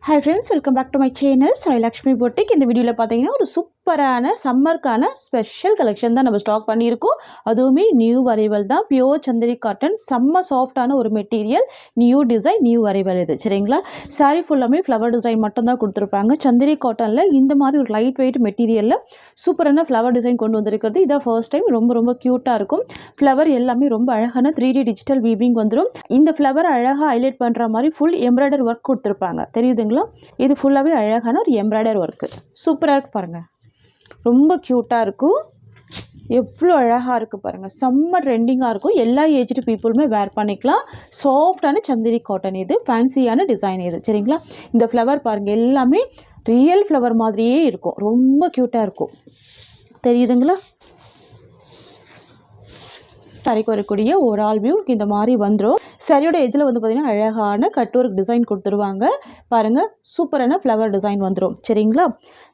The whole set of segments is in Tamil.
Hi friends, welcome back to my channel Sai Lakshmi Boutique. இந்த வீடியோல பாத்தீங்கன்னா ஒரு சூப்பரான சம்மர்க்கான ஸ்பெஷல் கலெக்ஷன் தான் நம்ம ஸ்டாக் பண்ணியிருக்கோம். அதுவுமே நியூ அரைவல் தான். பியூர் சந்தேரி காட்டன், செம்ம சாஃப்டான ஒரு material, new design, new arrival இது சரிங்களா. சாரி ஃபுல்லாமே ஃப்ளவர் டிசைன் மட்டும் தான் கொடுத்துருப்பாங்க. சந்தேரி காட்டனில் இந்த மாதிரி ஒரு லைட் வெயிட் மெட்டீரியலில் சூப்பரான ஃப்ளவர் டிசைன் கொண்டு வந்திருக்கிறது இதான் ஃபர்ஸ்ட் டைம். ரொம்ப க்யூட்டாக இருக்கும். ஃப்ளவர் எல்லாமே ரொம்ப அழகான 3D டிஜிட்டல் வீவிங் வந்துடும். இந்த ஃப்ளவர் அழகாக ஹைலைட் பண்ணுற மாதிரி ஃபுல் எம்ப்ராய்டர் ஒர்க் கொடுத்துருப்பாங்க தெரியுதுங்களா. இது ஃபுல்லாகவே அழகான ஒரு எம்ப்ராய்டர் ஒர்க்கு சூப்பராக இருக்குது பாருங்கள். ரொம்ப க்யூட்டாக இருக்கும். எவ்வளோ அழகாக இருக்குது பாருங்கள். செம்ம ட்ரெண்டிங்காக இருக்கும். எல்லா ஏஜ்டு பீப்புளுமே வேர் பண்ணிக்கலாம். சாஃப்டான சந்தேரி காட்டன் இது. ஃபேன்சியான டிசைன் இது சரிங்களா. இந்த ஃப்ளவர் பாருங்கள் எல்லாமே ரியல் ஃப்ளவர் மாதிரியே இருக்கும். ரொம்ப க்யூட்டாக இருக்கும் தெரியுதுங்களா. சாரிக்கு வரக்கூடிய ஒரு ஆல் வியூக்கு இந்த மாதிரி வந்துடும். சரியோட எஜ்ஜில் வந்து பார்த்திங்கன்னா அழகான கட் ஒர்க் டிசைன் கொடுத்துருவாங்க பாருங்கள். சூப்பரான ஃப்ளவர் டிசைன் வந்துடும் சரிங்களா.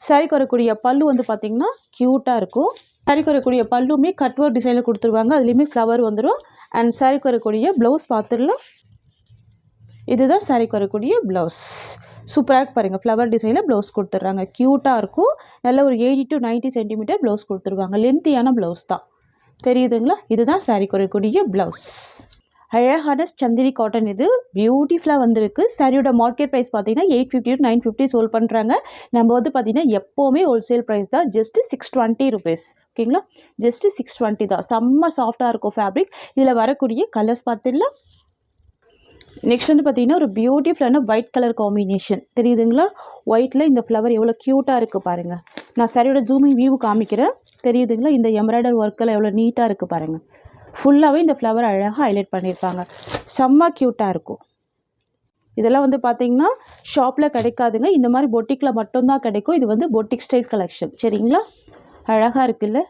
சாரிக்கு வரக்கூடிய பல்லு வந்து பார்த்திங்கன்னா க்யூட்டாக இருக்கும். சாரிக்கு வரக்கூடிய பல்லுமே கட் ஒர்க் டிசைனில் கொடுத்துருவாங்க. அதுலேயுமே ஃப்ளவர் வந்துடும். அண்ட் சாரிக்கு வரக்கூடிய ப்ளவுஸ் பார்த்துடலாம். இதுதான் சாரிக்கு வரக்கூடிய ப்ளவுஸ். சூப்பராக பாருங்கள். ஃப்ளவர் டிசைனில் ப்ளவுஸ் கொடுத்துட்றாங்க. க்யூட்டாக இருக்கும். நல்ல ஒரு 80 to 90 சென்டிமீட்டர் ப்ளவுஸ் கொடுத்துருவாங்க. லென்த்தியான ப்ளவுஸ் தான் தெரியுதுங்களா. இதுதான் சாரிக்கு வரக்கூடிய ப்ளவுஸ். அழகான சந்தேரி காட்டன் இது பியூட்டிஃபுல்லாக வந்திருக்கு. சாரியோட மார்க்கெட் ப்ரைஸ் பார்த்தீங்கன்னா 850 to 950 சோல் பண்ணுறாங்க. நம்ம வந்து பார்த்திங்கன்னா எப்போவுமே ஹோல்சேல் ப்ரைஸ் தான். ஜஸ்ட்டு 620 rupees ஓகேங்களா. ஜஸ்ட்டு 620 தான். செம்ம சாஃப்டாக இருக்கும் ஃபேப்ரிக். இதில் வரக்கூடிய கலர்ஸ் பார்த்துடலாம். நெக்ஸ்ட் வந்து பார்த்திங்கன்னா ஒரு பியூட்டிஃபுல்லான ஒயிட் கலர் காம்பினேஷன் தெரியுதுங்களா. ஒயிட்டில் இந்த ஃப்ளவர் எவ்வளோ க்யூட்டாக இருக்குது பாருங்கள். நான் சாரியோட ஜூமிங் வியூ காமிக்கிறேன் தெரியுதுங்களா. இந்த எம்ப்ராய்டர் ஒர்க்கெல்லாம் எவ்வளோ நீட்டாக இருக்குது பாருங்கள். ஃபுல்லாகவே இந்த ஃப்ளவர் அழகாக ஹைலைட் பண்ணியிருப்பாங்க. செம்ம க்யூட்டாக இருக்கும். இதெல்லாம் வந்து பார்த்திங்கன்னா ஷாப்பில் கிடைக்காதுங்க. இந்த மாதிரி பொட்டிக்கில் மட்டும்தான் கிடைக்கும். இது வந்து பொட்டிக் ஸ்டைல் கலெக்ஷன் சரிங்களா. அழகாக இருக்குல்ல.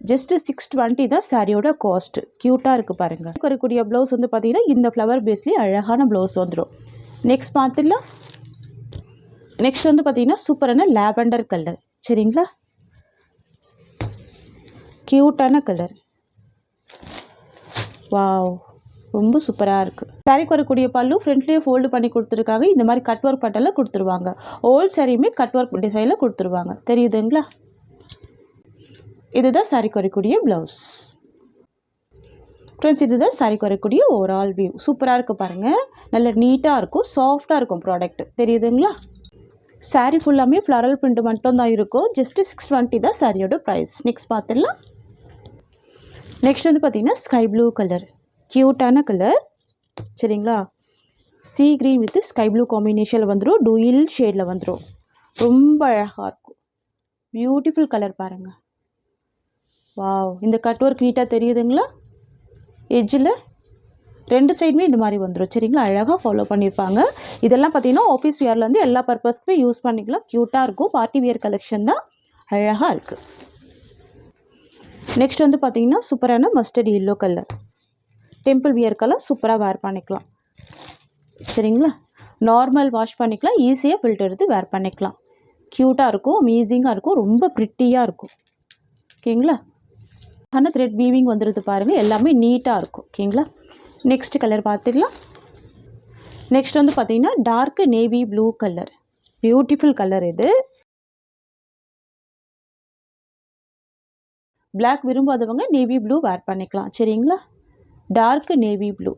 ஜஸ்ட்டு 620 தான் சாரியோட காஸ்ட்டு. க்யூட்டாக இருக்குது பாருங்கள். வரக்கூடிய ப்ளவுஸ் வந்து பார்த்திங்கன்னா இந்த ஃப்ளவர் பேஸ்லேயே அழகான ப்ளவுஸ் வந்துடும். நெக்ஸ்ட் பார்த்துடலாம். நெக்ஸ்ட் வந்து பார்த்திங்கன்னா சூப்பரான லாவெண்டர் கலர் சரிங்களா. க்யூட்டான கலர். வாவ் ரொம்ப சூப்பராக இருக்குது. சாரிக்கு வரக்கூடிய பல்லு ஃப்ரண்ட்லேயே ஃபோல்டு பண்ணி கொடுத்துருக்காங்க. இந்த மாதிரி கட் ஒர்க் பட்டனில் கொடுத்துருவாங்க. ஓல்ட் சாரியுமே கட் ஒர்க் டிசைனில் கொடுத்துருவாங்க தெரியுதுங்களா. இதுதான் சாரிக்கு வரக்கூடிய ப்ளவுஸ். ஃப்ரெண்ட்ஸ் இதுதான் சாரிக்கு வரக்கூடிய ஓவரால் வியூ. சூப்பராக இருக்குது பாருங்கள். நல்ல நீட்டாக இருக்கும். சாஃப்டாக இருக்கும் ப்ராடக்ட் தெரியுதுங்களா. சாரீ ஃபுல்லாமே ஃப்ளரல் பிரிண்ட் மட்டும் தான் இருக்கும். ஜஸ்ட்டு 620 தான் சாரியோட ப்ரைஸ். நெக்ஸ்ட் பார்த்துடலாம். நெக்ஸ்ட் வந்து பார்த்திங்கன்னா ஸ்கை ப்ளூ கலர். க்யூட்டான கலர் சரிங்களா. Sea green with sky blue காம்பினேஷனில் வந்துடும். டூயில் ஷேடில் வந்துடும். ரொம்ப அழகாக இருக்கும். பியூட்டிஃபுல் கலர் பாருங்கள். வாவ் இந்த கட் ஒர்க் நீட்டாக தெரியுதுங்களா. எட்ஜில் ரெண்டு சைடுமே இந்த மாதிரி வந்துடும் சரிங்களா. அழகாக ஃபாலோ பண்ணியிருப்பாங்க. இதெல்லாம் பார்த்திங்கன்னா ஆஃபீஸ் வியர்லேருந்து எல்லா பர்பஸ்க்குமே யூஸ் பண்ணிக்கலாம். க்யூட்டாக இருக்கும். பார்ட்டி வியர் கலெக்ஷன் தான். அழகாக இருக்குது. நெக்ஸ்ட் வந்து பார்த்திங்கன்னா சூப்பரான mustard yellow colour. Temple wear colour சூப்பராக வேர் பண்ணிக்கலாம் சரிங்களா. நார்மல் வாஷ் பண்ணிக்கலாம். ஈஸியாக ஃபில்டர் எடுத்து வேர் பண்ணிக்கலாம். க்யூட்டாக இருக்கும். அமேசிங்காக இருக்கும். ரொம்ப ப்ரிட்டியாக இருக்கும் ஓகேங்களா. ஆனால் த்ரெட் வீவிங் வந்துடுது பாருங்கள். எல்லாமே நீட்டாக இருக்கும் ஓகேங்களா. நெக்ஸ்ட் கலர் பார்த்துக்கலாம். நெக்ஸ்ட் வந்து பார்த்திங்கன்னா dark navy blue colour. Beautiful colour இது. பிளாக் விரும்பாதவங்க நேவி ப்ளூ வேர் பண்ணிக்கலாம் சரிங்களா. டார்க் நேவி ப்ளூ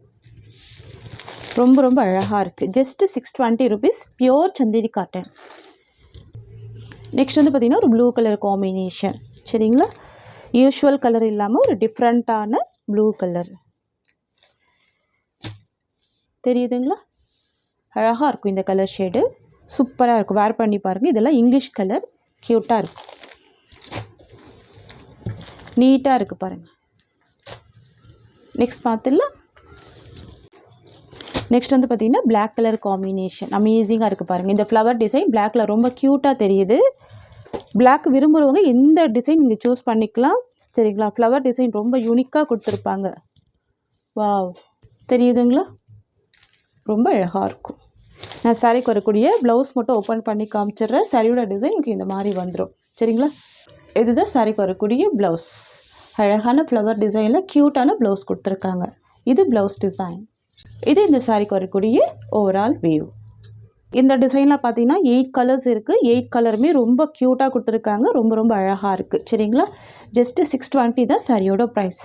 ரொம்ப அழகாக இருக்குது. Just 620 rupees. Pure Chanderi cotton. Next வந்து பார்த்திங்கன்னா ஒரு ப்ளூ கலர் காம்பினேஷன் சரிங்களா. யூஷுவல் கலர் இல்லாமல் ஒரு டிஃப்ரெண்ட்டான ப்ளூ கலர் தெரியுதுங்களா. அழகாக இருக்கும் இந்த கலர் ஷேடு. சூப்பராக இருக்கும். வேர் பண்ணி பாருங்கள். இதெல்லாம் இங்கிலீஷ் கலர். க்யூட்டாக இருக்கும். நீட்டாக இருக்குது பாருங்கள். நெக்ஸ்ட் பார்த்துடலாம். நெக்ஸ்ட் வந்து பார்த்திங்கன்னா பிளாக் கலர் காம்பினேஷன். அமேசிங்காக இருக்குது பாருங்கள். இந்த ஃப்ளவர் டிசைன் பிளாக்ல ரொம்ப க்யூட்டாக தெரியுது. பிளாக் விரும்புகிறவங்க எந்த டிசைன் நீங்கள் சூஸ் பண்ணிக்கலாம் சரிங்களா. ஃப்ளவர் டிசைன் ரொம்ப யூனிக்காக கொடுத்துருப்பாங்க. வாவ் தெரியுதுங்களா. ரொம்ப அழகாக இருக்கும். நான் சாரிக்கு வரக்கூடிய ப்ளவுஸ் மட்டும் ஓப்பன் பண்ணி காமிச்சிடுறேன். சாரியோட டிசைன் உங்களுக்கு இந்த மாதிரி வந்துடும் சரிங்களா. இதுதான் சாரிக்கு வரக்கூடிய ப்ளவுஸ். அழகான ஃப்ளவர் டிசைனில் க்யூட்டான ப்ளவுஸ் கொடுத்துருக்காங்க. இது ப்ளவுஸ் டிசைன். இது இந்த சாரிக்கு வரக்கூடிய ஓவரால் வியூ. இந்த டிசைனில் பார்த்தீங்கன்னா 8 கலர்ஸ் இருக்குது. 8 கலருமே ரொம்ப க்யூட்டாக கொடுத்துருக்காங்க. ரொம்ப ரொம்ப அழகாக இருக்குது. சரிங்களா? ஜஸ்ட்டு 620 தான் சாரியோட ப்ரைஸ்.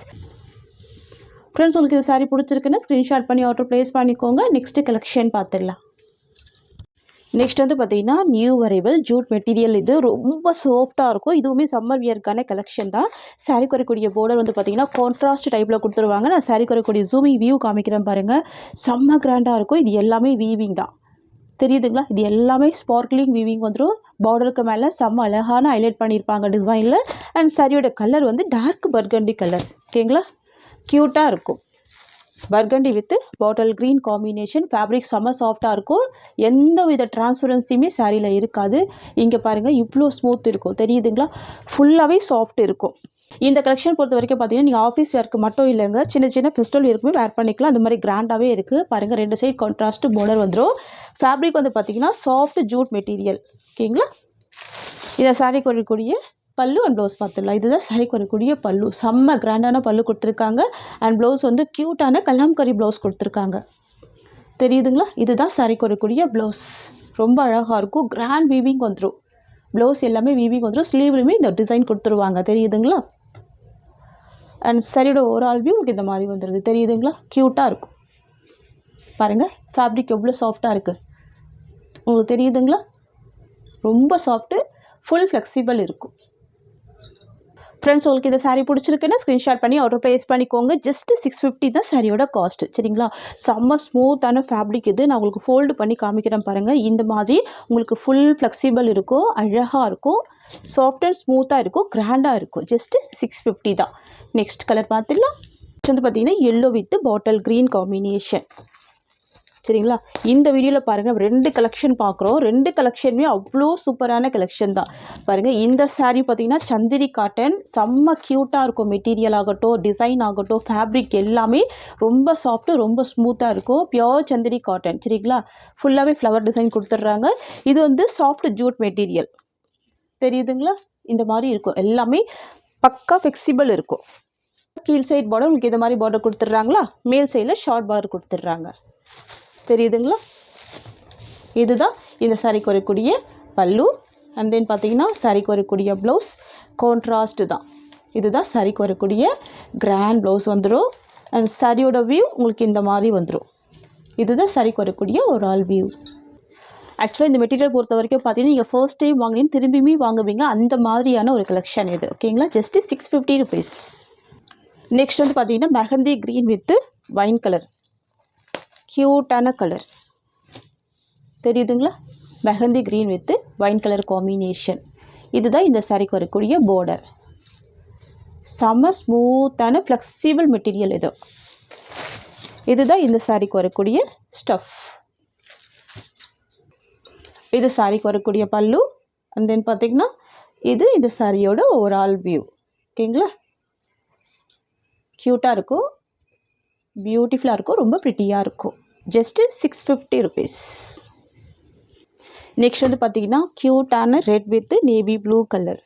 ஃப்ரெண்ட்ஸ், உங்களுக்கு இந்த சாரீ பிடிச்சிருக்குன்னு ஸ்க்ரீன்ஷாட் பண்ணி ஆர்டர் ப்ளேஸ் பண்ணிக்கோங்க. நெக்ஸ்ட்டு கலெக்ஷன் பார்த்துடலாம். நெக்ஸ்ட் வந்து பார்த்தீங்கன்னா நியூ வரைவல் ஜூட் மெட்டீரியல். இது ரொம்ப சாஃப்டாக இருக்கும். இதுவுமே சம்மர் வியருக்கான கலெக்ஷன் தான். சாரீ குறைக்கூடிய பார்டர் வந்து பார்த்தீங்கன்னா கான்ட்ராஸ்ட் டைப்பில் கொடுத்துருவாங்க. நான் சாரீ குறைக்கூடிய ஜூமிங் வியூ காமிக்கிறேன் பாருங்கள். செம்ம கிராண்டாக இருக்கும். இது எல்லாமே வீவிங் தான். தெரியுதுங்களா? இது எல்லாமே ஸ்பார்க்லிங் வீவிங் வந்துடும். பார்டருக்கு மேலே செம்ம அழகான ஹைலைட் பண்ணியிருப்பாங்க டிசைனில். அண்ட் சாரியோட கலர் வந்து டார்க் பர்கண்டி கலர். ஓகேங்களா? க்யூட்டாக இருக்கும். Burgundy with bottle green combination. Fabric செம்ம சாஃப்டாக இருக்கும். எந்த வித டிரான்ஸ்பரன்சியுமே சாரியில் இருக்காது. இங்கே பாருங்கள், இவ்வளோ ஸ்மூத் இருக்கும். தெரியுதுங்களா? ஃபுல்லாகவே சாஃப்ட் இருக்கும். இந்த கலெக்ஷன் பொறுத்த வரைக்கும் பார்த்தீங்கன்னா நீங்கள் ஆஃபீஸ் வேர்க்கு மட்டும் இல்லைங்க, சின்ன சின்ன ஃபெஸ்டிவல் இருக்குமே வேர் பண்ணிக்கலாம். அந்த மாதிரி கிராண்டாகவே இருக்குது. பாருங்கள், 2 சைட் கான்ட்ராஸ்ட் பார்டர் வந்துடும். ஃபேப்ரிக் வந்து பார்த்தீங்கன்னா சாஃப்ட் ஜூட் மெட்டீரியல். ஓகேங்களா? இதை சாரி கொள்ளக்கூடிய பல்லு அண்ட் ப்ளவுஸ் பார்த்துடலாம். இதுதான் சாரி கொள்ளக்கூடிய பல்லு. செம்ம கிராண்டான பல்லு கொடுத்துருக்காங்க. அண்ட் ப்ளவுஸ் வந்து க்யூட்டான கலாம்கரி ப்ளவுஸ் கொடுத்துருக்காங்க. தெரியுதுங்களா? இதுதான் சாரி கொள்ளக்கூடிய ப்ளவுஸ். ரொம்ப அழகாக இருக்கும். கிராண்ட் வீவிங் வந்துடும். ப்ளவுஸ் எல்லாமே வீவிங் வந்துடும். ஸ்லீவ்லையுமே இந்த டிசைன் கொடுத்துருவாங்க. தெரியுதுங்களா? அண்ட் சாரியோட ஓவரால் வியூ உங்களுக்கு இந்த மாதிரி வந்துடுது. தெரியுதுங்களா? க்யூட்டாக இருக்கும். பாருங்கள், ஃபேப்ரிக் எவ்வளோ சாஃப்டாக இருக்குது உங்களுக்கு. தெரியுதுங்களா? ரொம்ப சாஃப்ட்டு, ஃபுல் ஃப்ளெக்சிபிள் இருக்கும். ஃப்ரெண்ட்ஸ், உங்களுக்கு இந்த சாரீ பிடிச்சிருக்குன்னா ஸ்க்ரீன்ஷாட் பண்ணி ஆர்டர் ப்ளேஸ் பண்ணிக்கோங்க. ஜஸ்ட்டு 650 தான் சாரியோட காஸ்ட்டு. சரிங்களா? செம்ம ஸ்மூத்தான ஃபேப்ரிக் இது. நான் உங்களுக்கு ஃபோல்டு பண்ணி காமிக்கிறேன் பாருங்கள். இந்த மாதிரி உங்களுக்கு ஃபுல் ஃப்ளெக்சிபிள் இருக்கும். அழகாக இருக்கும். சாஃப்ட் அண்ட் ஸ்மூத்தாக இருக்கும். கிராண்டாக இருக்கும். ஜஸ்ட்டு 650 தான். நெக்ஸ்ட் கலர் பார்த்துடலாம். வந்து பார்த்தீங்கன்னா yellow with bottle green combination. சரிங்களா? இந்த வீடியோவில் பாருங்கள், 2 கலெக்ஷன் பார்க்குறோம். 2 கலெக்ஷனுமே அவ்வளோ சூப்பரான கலெக்ஷன் தான். பாருங்கள், இந்த சாரீ பார்த்தீங்கன்னா சந்திரி காட்டன். செம்ம க்யூட்டாக இருக்கும். மெட்டீரியல் ஆகட்டும், டிசைன் ஆகட்டும், ஃபேப்ரிக் எல்லாமே ரொம்ப சாஃப்ட்டு, ரொம்ப ஸ்மூத்தாக இருக்கும். Pure Chanderi cotton. சரிங்களா? ஃபுல்லாகவே ஃப்ளவர் டிசைன் கொடுத்துட்றாங்க. இது வந்து சாஃப்ட் ஜூட் மெட்டீரியல். தெரியுதுங்களா? இந்த மாதிரி இருக்கும். எல்லாமே பக்கா ஃப்ளெக்சிபிள் இருக்கும். கீழ் சைட் பார்டர் உங்களுக்கு இந்த மாதிரி பார்டர் கொடுத்துட்றாங்களா? மேல் சைடில் ஷார்ட் பார்டர் கொடுத்துட்றாங்க. தெரியுதுங்களா? இதுதான் இந்த சாரிக்கு வரக்கூடிய பல்லு. அண்ட் தென் பார்த்தீங்கன்னா சாரிக்கு வரக்கூடிய ப்ளவுஸ் கான்ட்ராஸ்ட் தான். இதுதான் சாரிக்கு வரக்கூடிய கிராண்ட் ப்ளவுஸ் வந்துடும். அண்ட் சாரியோட வியூ உங்களுக்கு இந்த மாதிரி வந்துடும். இதுதான் சாரிக்கு வரக்கூடிய ஒரு ஆல் வியூ. ஆக்சுவலாக இந்த மெட்டீரியல் பொறுத்த வரைக்கும் பார்த்தீங்கன்னா நீங்கள் ஃபர்ஸ்ட் டைம் வாங்கினீங்க திரும்பியுமே வாங்குவீங்க. அந்த மாதிரியான ஒரு கலெக்ஷன் இது. ஓகேங்களா? Just 650 rupees. நெக்ஸ்ட் வந்து பார்த்தீங்கன்னா mehndi green with wine colour. க்யூட்டான கலர். தெரியுதுங்களா? Mehndi green with wine colour combination. இதுதான் இந்த சாரிக்கு வரக்கூடிய பார்டர். செம்ம ஸ்மூத்தான ஃப்ளெக்சிபிள் மெட்டீரியல் இது. இதுதான் இந்த சாரிக்கு வரக்கூடிய ஸ்டஃப். இது சாரிக்கு வரக்கூடிய பல்லு. அண்ட் தென் பார்த்திங்கன்னா இது இந்த சாரியோட ஓவரால் வியூ. ஓகேங்களா? க்யூட்டாக இருக்கும். பியூட்டிஃபுல்லாக இருக்கும். ரொம்ப ப்ரிட்டியாக இருக்கும். Just 650 rupees. நெக்ஸ்ட் வந்து பார்த்தீங்கன்னா க்யூட்டான red with navy blue colour.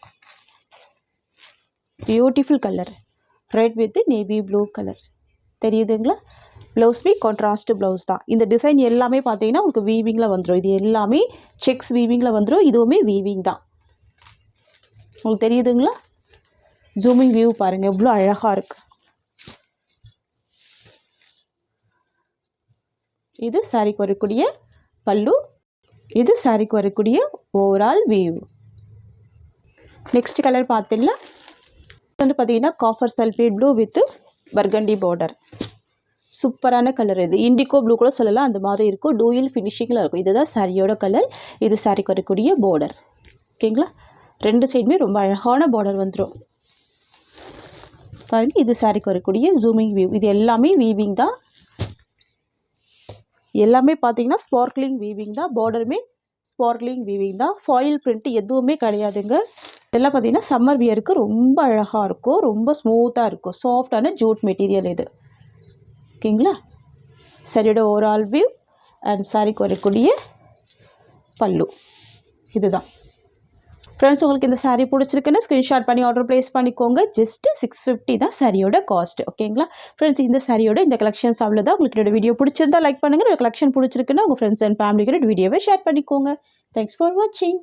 Beautiful colour. Red with navy blue colour. தெரியுதுங்களா? ப்ளவுஸ்மே கான்ட்ராஸ்ட் ப்ளவுஸ் தான். இந்த டிசைன் எல்லாமே பார்த்தீங்கன்னா உங்களுக்கு வீவிங்கில் வந்துடும். இது எல்லாமே செக்ஸ் வீவிங்கில் வந்துடும். இதுவுமே வீவிங் தான். உங்களுக்கு தெரியுதுங்களா? ஜூமிங் வியூ பாருங்கள், எவ்வளோ அழகாக இருக்குது. இது சாரிக்கு வரக்கூடிய பல்லு. இது சாரிக்கு வரக்கூடிய ஓவரால் வியூ. நெக்ஸ்ட் கலர் பார்த்துடலாம். வந்து பார்த்தீங்கன்னா copper sulphate blue with burgundy border. சூப்பரான கலர் இது. இண்டிகோ ப்ளூ கூட சொல்லலாம். அந்த மாதிரி இருக்கும். டூயல் ஃபினிஷிங்கில் இருக்கும். இதுதான் சாரியோட கலர். இது சாரிக்கு வரக்கூடிய பார்டர். ஓகேங்களா? 2 சைடுமே ரொம்ப அழகான பார்டர் வந்துடும். பாருங்கள், இது சாரிக்கு வரக்கூடிய ஜூமிங் வியூ. இது எல்லாமே வீவிங் தான். எல்லாமே பார்த்தீங்கன்னா ஸ்பார்க்லிங் வீவிங் தான். பார்டருமே ஸ்பார்க்லிங் வீவிங் தான். ஃபாயில் பிரிண்ட் எதுவுமே கிடையாதுங்க. இதெல்லாம் பார்த்தீங்கன்னா சம்மர் வியருக்கு ரொம்ப அழகாக இருக்கும். ரொம்ப ஸ்மூத்தாக இருக்கும். சாஃப்டான ஜூட் மெட்டீரியல் இது. ஓகேங்களா? சாரியோட ஓவரால் வியூ அண்ட் சாரிக்கு வரக்கூடிய பல்லு இதுதான். ஃப்ரெண்ட்ஸ் உங்களுக்கு இந்த saree பிடிச்சிருக்குன்னு ஸ்க்ரீன்ஷாட் பண்ணி ஆர்டர் ப்ளேஸ் பண்ணிக்கோங்க. ஜஸ்ட் 650 தான் சாரியோட காஸ்ட். ஓகேங்களா ஃப்ரெண்ட்ஸ், இந்த சாரியோட இந்த கலெக்ஷன்ஸ் அவ்வளோதான். உங்களுக்கு என்னோட வீடியோ பிடிச்சிருந்தா லைக் பண்ணுங்கள். கலெக்ஷன் பிடிச்சிருக்குன்னா உங்கள் ஃப்ரெண்ட்ஸ் அண்ட் ஃபேமிலிக்கு வீடியோவை ஷேர் பண்ணிக்கோங்க. தேங்க்ஸ் ஃபார் வாட்சிங்.